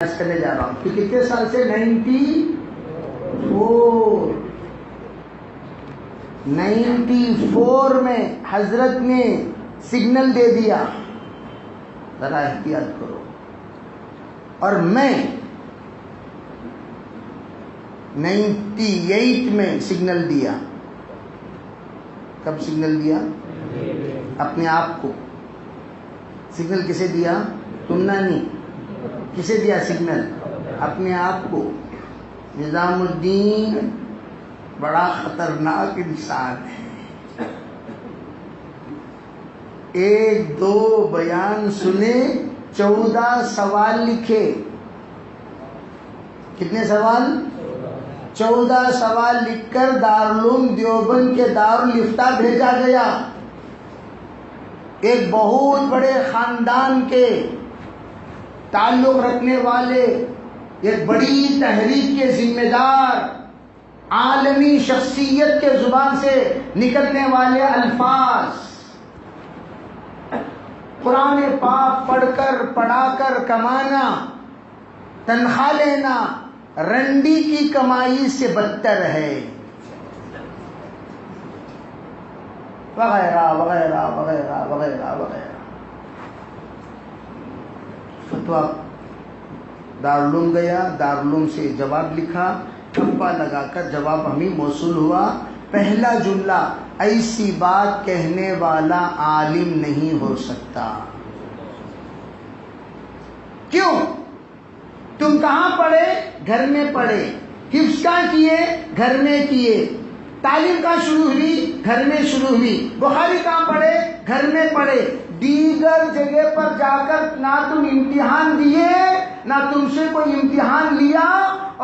کرنے جا رہا ہوں کہ کتنے سال سے 94 میں حضرت نے سگنل دے دیا، ذرا احتیاط کرو، اور میں 98 میں سگنل دیا۔ کب سگنل دیا؟ اپنے آپ کو۔ سگنل کسے دیا؟ تم نہ نہیں، کسے دیا سگنل؟ اپنے آپ کو۔ نظام الدین بڑا خطرناک انسان ہے، 1-2 بیان سنے، 14 سوال لکھے۔ کتنے سوال؟ 14 سوال لکھ کر دارالعلوم دیوبند کے دارالفتاء بھیجا گیا۔ ایک بہت بڑے خاندان کے تعلق رکھنے والے، ایک بڑی تحریک کے ذمہ دار، عالمی شخصیت کے زبان سے نکلنے والے الفاظ، قرآن پاک پڑھ کر پڑھا کر کمانا، تنخواہ لینا رنڈی کی کمائی سے بدتر ہے، وغیرہ وغیرہ وغیرہ وغیرہ وغیرہ۔ فتویٰ دارالعلوم گیا، دارالعلوم سے جواب لکھا، ٹھپا لگا کر جواب ہمیں موصول ہوا۔ پہلا جملہ، ایسی بات کہنے والا عالم نہیں ہو سکتا۔ کیوں؟ تم کہاں پڑھے؟ گھر میں پڑھے۔ حفظ کہاں کیے؟ گھر میں کیے۔ تعلیم کہاں شروع ہوئی؟ گھر میں شروع ہوئی۔ بخاری کہاں پڑھے؟ گھر میں پڑھے۔ دیگر جگہ پر جا کر نہ تم امتحان دیے، نہ تم سے کوئی امتحان لیا،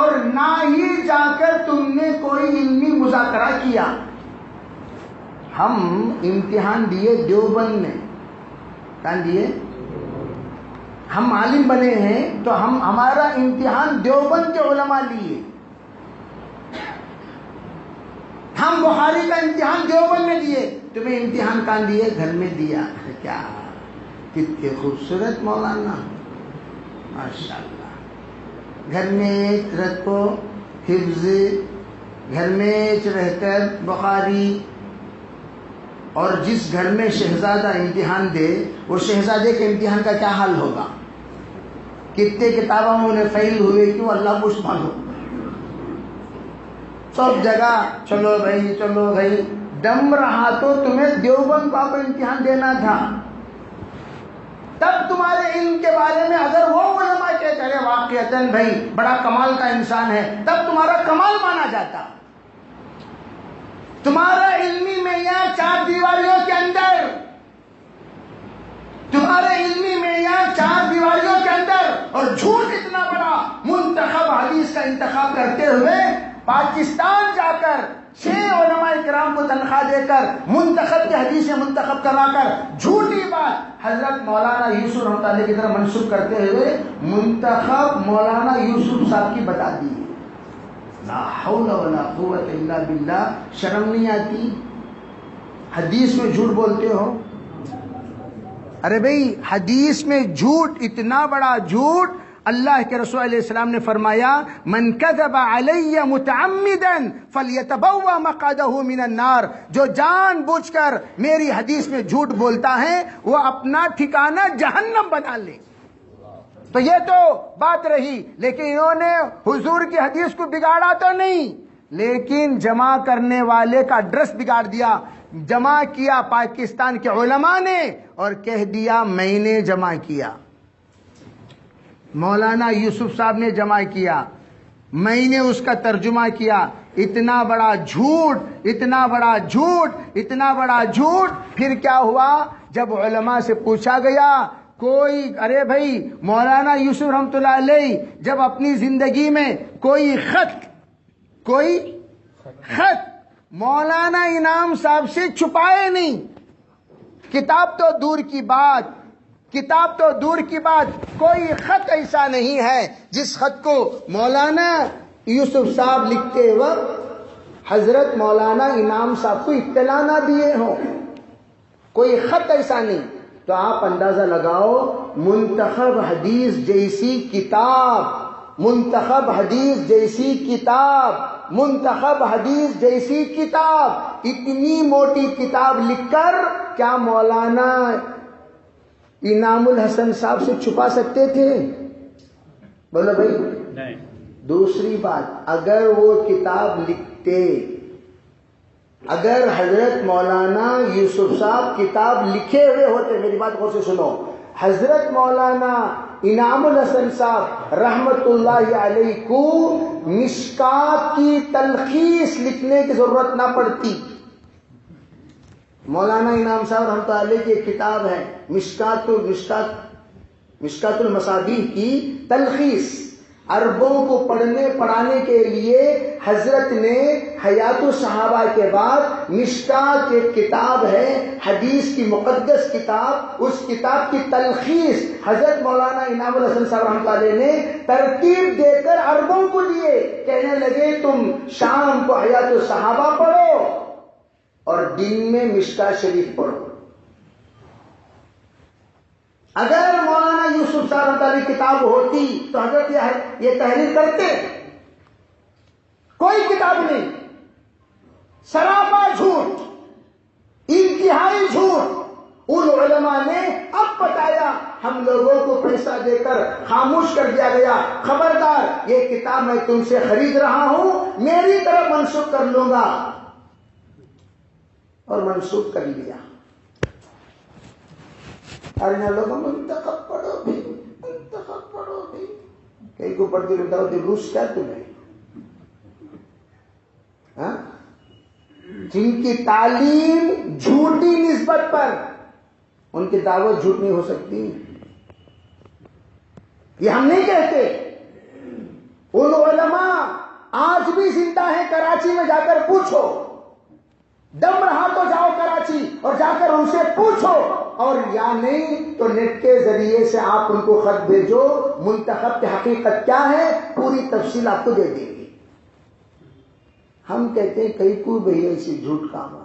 اور نہ ہی جا کر تم نے کوئی علمی مذاکرہ کیا۔ ہم امتحان دیے دیوبند میں، کہاں دیے؟ ہم عالم بنے ہیں تو ہمارا امتحان دیوبند کے علماء لیے۔ ہم بخاری کا امتحان دیوبند میں دیے، تمہیں امتحان کہاں دیے؟ گھر میں دیا۔ کیا کتنے خوبصورت مولانا، ماشاءاللہ۔ گھر میں رکھو حفظ، گھر میں رہ کر بخاری، اور جس گھر میں شہزادہ امتحان دے، وہ شہزادے کے امتحان کا کیا حال ہوگا؟ کتنے کتابوں میں انہیں فیل ہوئے، کیوں؟ اللہ کو معلوم۔ سب جگہ چلو بھائی چلو بھائی، دم رہا تو تمہیں دیوبند کا امتحان دینا تھا۔ تب تمہارے علم کے بارے میں اگر وہ علماء کہتے ہیں واقعتاً بھائی بڑا کمال کا انسان ہے، تب تمہارا کمال مانا جاتا۔ تمہارا علمی معیار 4 دیواریوں کے اندر، تمہارے علمی معیار 4 دیواریوں کے اندر، اور جھوٹ اتنا بڑا، منتخب حدیث کا انتخاب کرتے ہوئے پاکستان جا کر 6 علماء کرام کو تنخواہ دے کر منتخب کی حدیثیں منتخب کروا کر جھوٹی بات حضرت مولانا یوسف رحمۃ اللہ کی طرف منسوب کرتے ہوئے منتخب مولانا یوسف صاحب کی بتا دی۔ لا حول ولا قوت الا باللہ، شرم نہیں آتی؟ حدیث میں جھوٹ بولتے ہو؟ ارے بھئی حدیث میں جھوٹ، اتنا بڑا جھوٹ، اللہ کے رسول علیہ السلام نے فرمایا من کذب علی متعمدا فلیتبوأ مقعدہ من النار، جو جان بوجھ کر میری حدیث میں جھوٹ بولتا ہے وہ اپنا ٹھکانہ جہنم بنا لے۔ تو یہ تو بات رہی، لیکن انہوں نے حضور کی حدیث کو بگاڑا تو نہیں، لیکن جمع کرنے والے کا ڈریس بگاڑ دیا۔ جمع کیا پاکستان کے علماء نے، اور کہہ دیا میں نے جمع کیا۔ مولانا یوسف صاحب نے جمع کیا، میں نے اس کا ترجمہ کیا۔ اتنا بڑا جھوٹ، اتنا بڑا جھوٹ، اتنا بڑا جھوٹ۔ پھر کیا ہوا؟ جب علماء سے پوچھا گیا کوئی، ارے بھائی مولانا یوسف رحمۃ اللہ علیہ جب اپنی زندگی میں کوئی خط مولانا انعام صاحب سے چھپائے نہیں، کتاب تو دور کی بات، کوئی خط ایسا نہیں ہے جس خط کو مولانا یوسف صاحب لکھتے وقت حضرت مولانا انعام صاحب کو اطلاع نہ دیے ہوں، کوئی خط ایسا نہیں۔ تو تو آپ اندازہ لگاؤ منتخب حدیث جیسی کتاب، منتخب حدیث جیسی کتاب، منتخب حدیث جیسی کتاب، اتنی موٹی کتاب لکھ کر کیا مولانا انعام الحسن صاحب سے چھپا سکتے تھے؟ بولو بھائی نہیں۔ دوسری بات، اگر وہ کتاب لکھتے، اگر حضرت مولانا یوسف صاحب کتاب لکھے ہوئے ہوتے، میری بات غور سے سنو، حضرت مولانا انعام الحسن صاحب رحمت اللہ علیہ کو مشکات کی تلخیص لکھنے کی ضرورت نہ پڑتی۔ مولانا انعام صاحب رحمت اللہ علیہ کی ایک کتاب ہے مشکات المصابیح کی تلخیص، عربوں کو پڑھنے پڑھانے کے لیے حضرت نے حیات الصحابہ کے بعد مشکات ایک کتاب ہے، حدیث کی مقدس کتاب، اس کتاب کی تلخیص حضرت مولانا انعام الحسن صاحب رحمۃ اللہ علیہ نے ترتیب دے کر عربوں کو دیے، کہنے لگے تم شام کو حیات الصحابہ پڑھو اور دن میں مشکات شریف پڑھو۔ اگر مولانا یوسف صاحب کی کتاب ہوتی تو حضرت یہ تحریر کرتے؟ کوئی کتاب نہیں، سراپا جھوٹ، انتہائی جھوٹ۔ ان علماء نے اب بتایا، ہم لوگوں کو پیسہ دے کر خاموش کر دیا گیا، خبردار یہ کتاب میں تم سے خرید رہا ہوں، میری طرف منسوخ کر لوں گا، اور منسوخ کر لیا۔ لوگوں منتخب پڑھو بھی، منتخب پڑھو بھی، کئی کو پڑھتی رہتا ہو روس کیا تمہیں؟ جن کی تعلیم جھوٹی نسبت پر، ان کی دعوت جھوٹ نہیں ہو سکتی۔ یہ ہم نہیں کہتے، ان علماء آج بھی زندہ ہیں، کراچی میں جا کر پوچھو، دم رہا تو جاؤ کراچی اور جا کر ان سے پوچھو، اور یا نہیں تو نیٹ کے ذریعے سے آپ ان کو خط بھیجو، منتخب کی حقیقت کیا ہے پوری تفصیل آپ کو دے دیں گے۔ ہم کہتے ہیں کئی کو بھئی ایسی جھوٹ کام،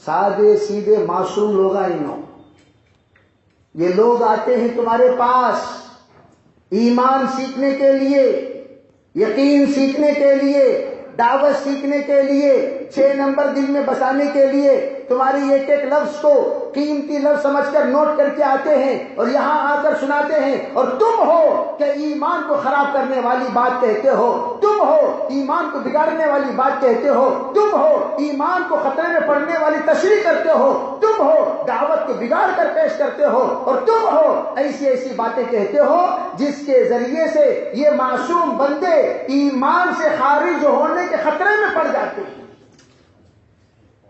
سادے سیدھے معصوم لوگ انہوں، یہ لوگ آتے ہیں تمہارے پاس ایمان سیکھنے کے لیے، یقین سیکھنے کے لیے، دعوت سیکھنے کے لیے، 6 نمبر دل میں بسانے کے لیے، تمہاری ایک ایک لفظ کو قیمتی لفظ سمجھ کر نوٹ کر کے آتے ہیں اور یہاں آ کر سناتے ہیں، اور تم ہو کہ ایمان کو خراب کرنے والی بات کہتے ہو، تم ہو ایمان کو بگاڑنے والی بات کہتے ہو، تم ہو ایمان کو خطرے میں پڑنے والی تشریح کرتے ہو، تم ہو دعوت کو بگاڑ کر پیش کرتے ہو، اور تم ہو ایسی ایسی باتیں کہتے ہو جس کے ذریعے سے یہ معصوم بندے ایمان سے خارج ہونے کے خطرے میں پڑ جاتے ہیں۔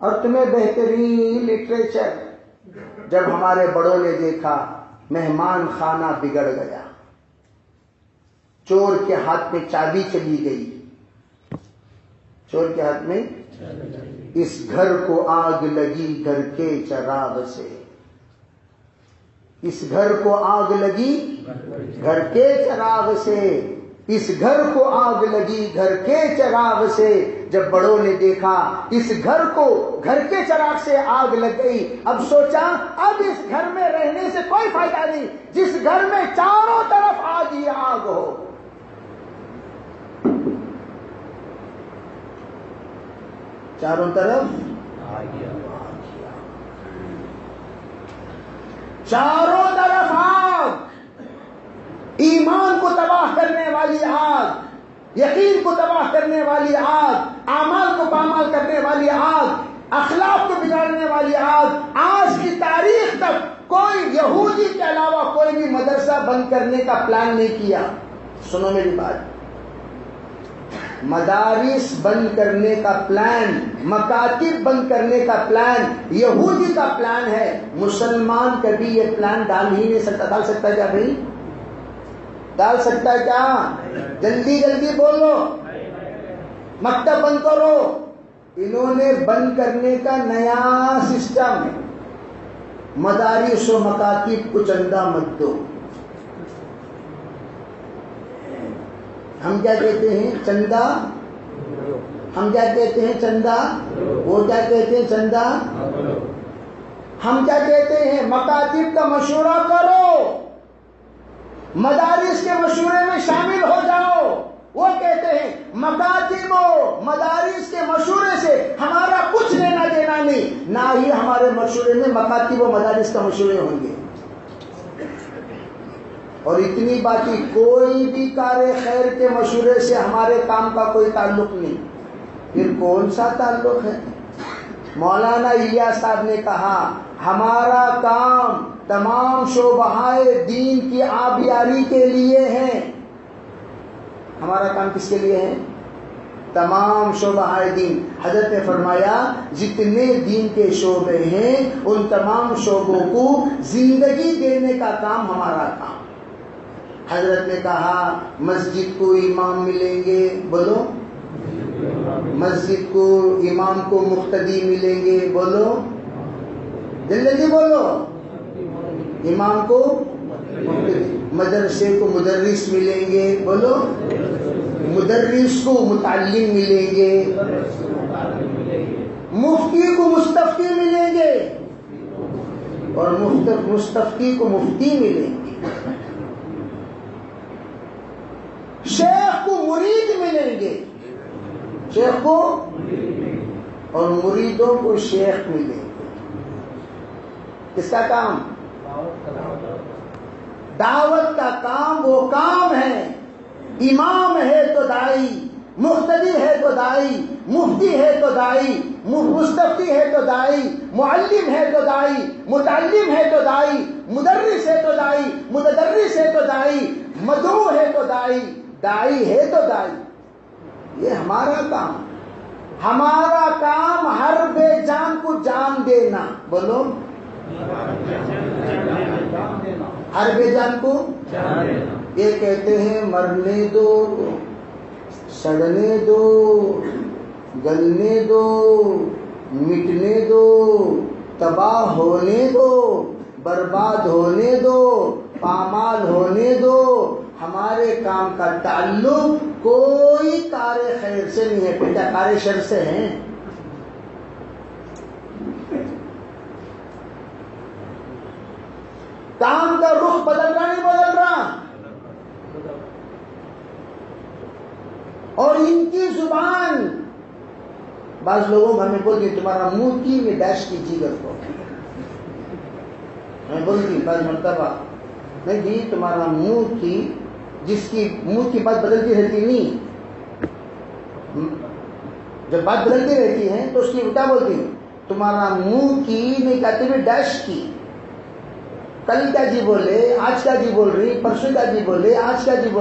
اور تمہیں بہترین لٹریچر، جب ہمارے بڑوں نے دیکھا مہمان خانہ بگڑ گیا، چور کے ہاتھ میں چابی چلی گئی، چور کے ہاتھ میں، اس گھر کو آگ لگی گھر کے چراغ سے، اس گھر کو آگ لگی گھر کے چراغ سے، اس گھر کو آگ لگی گھر کے چراغ سے۔ جب بڑوں نے دیکھا اس گھر کو گھر کے چراغ سے آگ لگ گئی، اب سوچا اب اس گھر میں رہنے سے کوئی فائدہ نہیں، جس گھر میں چاروں طرف آگ ہی آگ ہو۔ چاروں طرف چاروں طرف آگ، ایمان کو تباہ کرنے والی آگ، یقین کو تباہ کرنے والی آگ، اعمال کو پامال کرنے والی آگ، اخلاق کو بگاڑنے والی آگ۔ آج کی تاریخ تک کوئی یہودی کے علاوہ کوئی بھی مدرسہ بند کرنے کا پلان نہیں کیا۔ سنو میری بات، مدارس بند کرنے کا پلان، مکاتب بند کرنے کا پلان یہودی کا پلان ہے، مسلمان کبھی یہ پلان ڈال ہی نہیں سکتا۔ ڈال سکتا ہے کیا بھائی؟ ڈال سکتا ہے کیا؟ جلدی جلدی بولو، مکتب بند کرو۔ انہوں نے بند کرنے کا نیا سسٹم، مدارس و مکاتب کو چندہ مت دو۔ ہم کیا کہتے ہیں؟ چندہ۔ ہم کیا کہتے ہیں؟ چندہ۔ وہ کیا کہتے ہیں؟ چندہ۔ ہم کیا کہتے ہیں؟ مکاتب کا مشورہ کرو، مدارس کے مشورے میں شامل ہو جاؤ۔ وہ کہتے ہیں مکاتب و مدارس کے مشورے سے ہمارا کچھ لینا دینا نہیں، نہ ہی ہمارے مشورے میں مکاتب و مدارس کا مشورے ہوں گے۔ اور اتنی باقی کوئی بھی کار خیر کے مشورے سے ہمارے کام کا کوئی تعلق نہیں۔ پھر کون سا تعلق ہے؟ مولانا الیاس صاحب نے کہا ہمارا کام تمام شعبۂ دین کی آبیاری کے لیے ہے۔ ہمارا کام کس کے لیے ہے؟ تمام شعبۂ دین۔ حضرت نے فرمایا جتنے دین کے شعبے ہیں ان تمام شعبوں کو زندگی دینے کا کام ہمارا کام۔ حضرت نے کہا مسجد کو امام ملیں گے، بولو، مسجد کو امام کو مقتدی ملیں گے، بولو جلدی بولو، امام کو مقتدی، مدرسے کو مدرس ملیں گے، بولو، مدرس کو متعلم ملیں گے، مفتی کو مستفتی ملیں گے، اور مستفتی کو مفتی ملیں گے، شیخ کو مرید ملیں گے، شیخ کو اور مریدوں کو شیخ ملیں گے۔ کس کا کام؟ دعوت کا کام وہ کام ہے۔ امام ہے تو دائی، مقتدی ہے تو دائی، مفتی ہے تو دائی، مستفتی ہے تو دائی، معلم ہے تو دائی، متعلم ہے تو دائی، مدرس ہے تو دائی، متدرس ہے تو دائی، مدعو ہے تو دائی، دائی ہے تو دائی۔ یہ ہمارا کام۔ ہمارا کام ہر بے جان کو جان دینا، بولو، ہر بے جان کو جان دینا۔ یہ کہتے ہیں مرنے دو، سڑنے دو، گلنے دو، مٹنے دو، تباہ ہونے دو، برباد ہونے دو، پامال ہونے دو۔ ہمارے کام کا تعلق کوئی کار خیر سے نہیں ہے، بیٹا کار شر سے ہے۔ کام کا رخ بدل رہا نہیں بدل رہا؟ اور ان کی زبان، بعض لوگوں میں ہمیں بولتی تمہارا منہ کی میں ڈیش کی جیگر کو، میں بولتی بعض مرتبہ نہیں جی تمہارا منہ کی، جس کی منہ کی بات بدلتی رہتی نہیں، جب بات بدلتی رہتی ہے تو اس کی کیا بولتی ہوں؟ تمہارا منہ کی نہیں کہتے ہوئے ڈیش کی۔ کل کیا جی بولے، آج کیا جی بول رہی، پرسوں کیا جی بولے، آج کیا جی بول